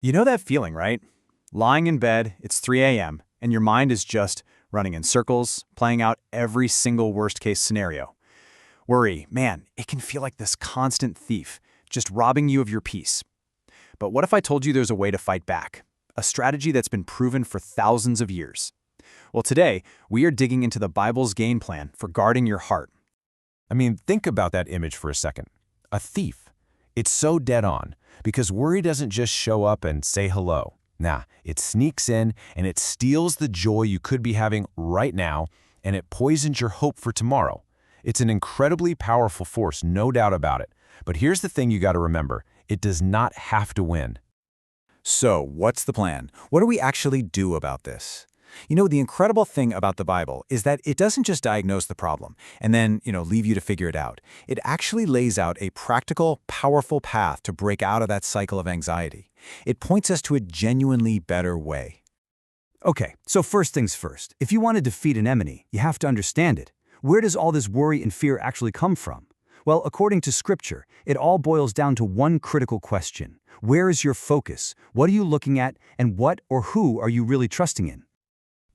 You know that feeling, right? Lying in bed, it's 3 a.m., and your mind is just running in circles, playing out every single worst-case scenario. Worry, man, it can feel like this constant thief, just robbing you of your peace. But what if I told you there's a way to fight back? A strategy that's been proven for thousands of years. Well, today, we are digging into the Bible's game plan for guarding your heart. I mean, think about that image for a second. A thief. It's so dead on, because worry doesn't just show up and say hello. Nah, it sneaks in and it steals the joy you could be having right now, and it poisons your hope for tomorrow. It's an incredibly powerful force, no doubt about it. But here's the thing you got to remember. It does not have to win. So, what's the plan? What do we actually do about this? You know, the incredible thing about the Bible is that it doesn't just diagnose the problem and then, leave you to figure it out. It actually lays out a practical, powerful path to break out of that cycle of anxiety. It points us to a genuinely better way. Okay, so first things first. If you want to defeat an enemy, you have to understand it. Where does all this worry and fear actually come from? Well, according to Scripture, it all boils down to one critical question. Where is your focus? What are you looking at? And what or who are you really trusting in?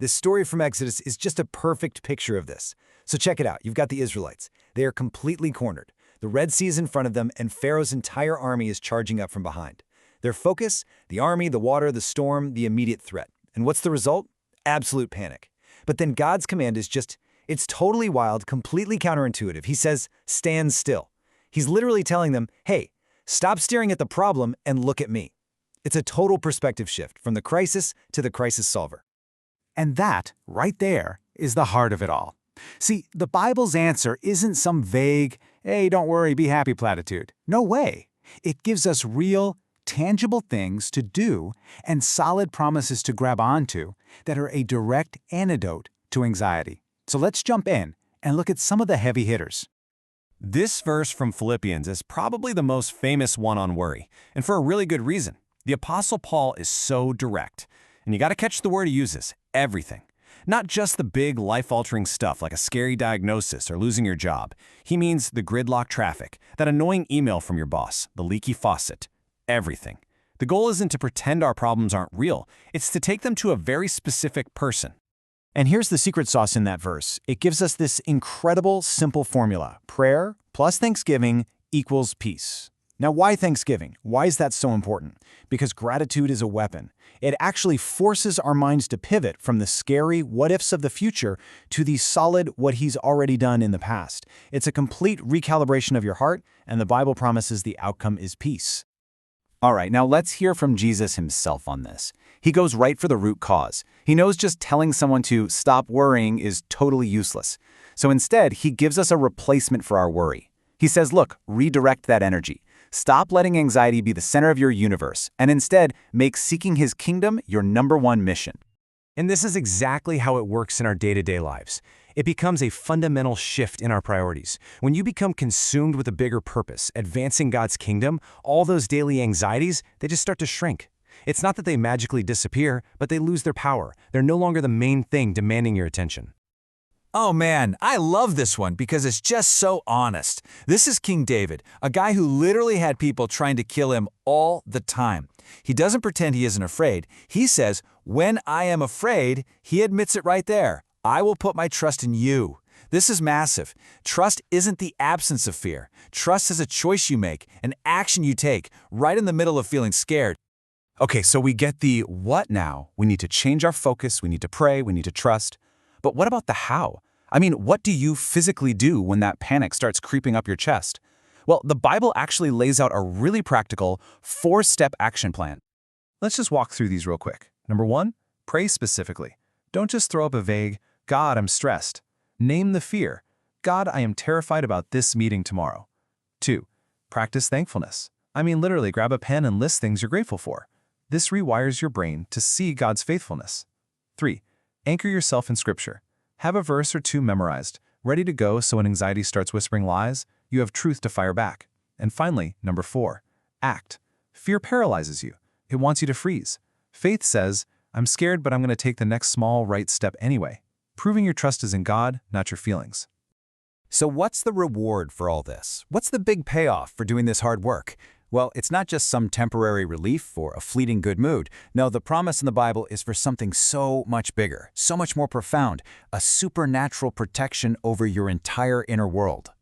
This story from Exodus is just a perfect picture of this. So check it out. You've got the Israelites. They are completely cornered. The Red Sea is in front of them, and Pharaoh's entire army is charging up from behind. Their focus? The army, the water, the storm, the immediate threat. And what's the result? Absolute panic. But then God's command is it's totally wild, completely counterintuitive. He says, stand still. He's literally telling them, hey, stop staring at the problem and look at me. It's a total perspective shift from the crisis to the crisis solver. And that, right there, is the heart of it all. See, the Bible's answer isn't some vague, hey, don't worry, be happy platitude. No way. It gives us real, tangible things to do and solid promises to grab onto that are a direct antidote to anxiety. So let's jump in and look at some of the heavy hitters. This verse from Philippians is probably the most famous one on worry, and for a really good reason. The Apostle Paul is so direct. And you got to catch the word he uses, everything. Not just the big life-altering stuff like a scary diagnosis or losing your job. He means the gridlock traffic, that annoying email from your boss, the leaky faucet, everything. The goal isn't to pretend our problems aren't real. It's to take them to a very specific person. And here's the secret sauce in that verse. It gives us this incredible, simple formula. Prayer plus thanksgiving equals peace. Now, why Thanksgiving? Why is that so important? Because gratitude is a weapon. It actually forces our minds to pivot from the scary what-ifs of the future to the solid what he's already done in the past. It's a complete recalibration of your heart, and the Bible promises the outcome is peace. All right, now let's hear from Jesus himself on this. He goes right for the root cause. He knows just telling someone to stop worrying is totally useless. So instead, he gives us a replacement for our worry. He says, look, redirect that energy. Stop letting anxiety be the center of your universe, and instead, make seeking his kingdom your #1 mission. And this is exactly how it works in our day-to-day lives. It becomes a fundamental shift in our priorities. When you become consumed with a bigger purpose, advancing God's kingdom, all those daily anxieties, they just start to shrink. It's not that they magically disappear, but they lose their power. They're no longer the main thing demanding your attention. Oh man, I love this one because it's just so honest. This is King David, a guy who literally had people trying to kill him all the time. He doesn't pretend he isn't afraid. He says, when I am afraid, he admits it right there. I will put my trust in you. This is massive. Trust isn't the absence of fear. Trust is a choice you make, an action you take, right in the middle of feeling scared. Okay, so we get the what now. We need to change our focus, we need to pray, we need to trust. But what about the how? I mean, what do you physically do when that panic starts creeping up your chest? Well, the Bible actually lays out a really practical 4-step action plan. Let's just walk through these real quick. Number 1, pray specifically. Don't just throw up a vague, God, I'm stressed. Name the fear. God, I am terrified about this meeting tomorrow. 2, practice thankfulness. I mean, literally grab a pen and list things you're grateful for. This rewires your brain to see God's faithfulness. 3, anchor yourself in Scripture. Have a verse or two memorized, ready to go so when anxiety starts whispering lies, you have truth to fire back. And finally, number 4, act. Fear paralyzes you. It wants you to freeze. Faith says, I'm scared, but I'm going to take the next small right step anyway. Proving your trust is in God, not your feelings. So what's the reward for all this? What's the big payoff for doing this hard work? Well, it's not just some temporary relief or a fleeting good mood. No, the promise in the Bible is for something so much bigger, so much more profound, a supernatural protection over your entire inner world.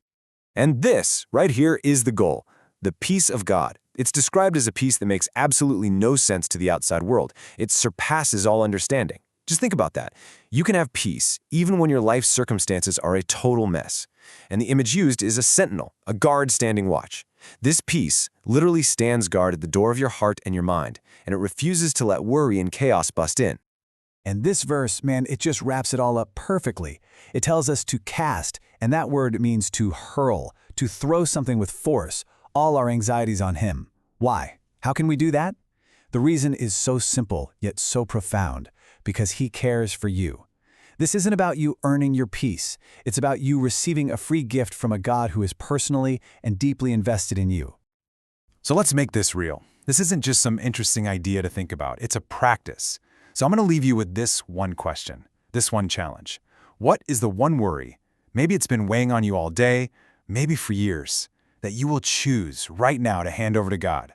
And this, right here, is the goal, the peace of God. It's described as a peace that makes absolutely no sense to the outside world. It surpasses all understanding. Just think about that. You can have peace even when your life circumstances are a total mess. And the image used is a sentinel, a guard standing watch. This peace literally stands guard at the door of your heart and your mind, and it refuses to let worry and chaos bust in. And this verse, man, it just wraps it all up perfectly. It tells us to cast, and that word means to hurl, to throw something with force, all our anxieties on Him. Why? How can we do that? The reason is so simple, yet so profound, because He cares for you. This isn't about you earning your peace. It's about you receiving a free gift from a God who is personally and deeply invested in you. So let's make this real. This isn't just some interesting idea to think about. It's a practice. So I'm going to leave you with this one question, this one challenge. What is the one worry, maybe it's been weighing on you all day, maybe for years, that you will choose right now to hand over to God?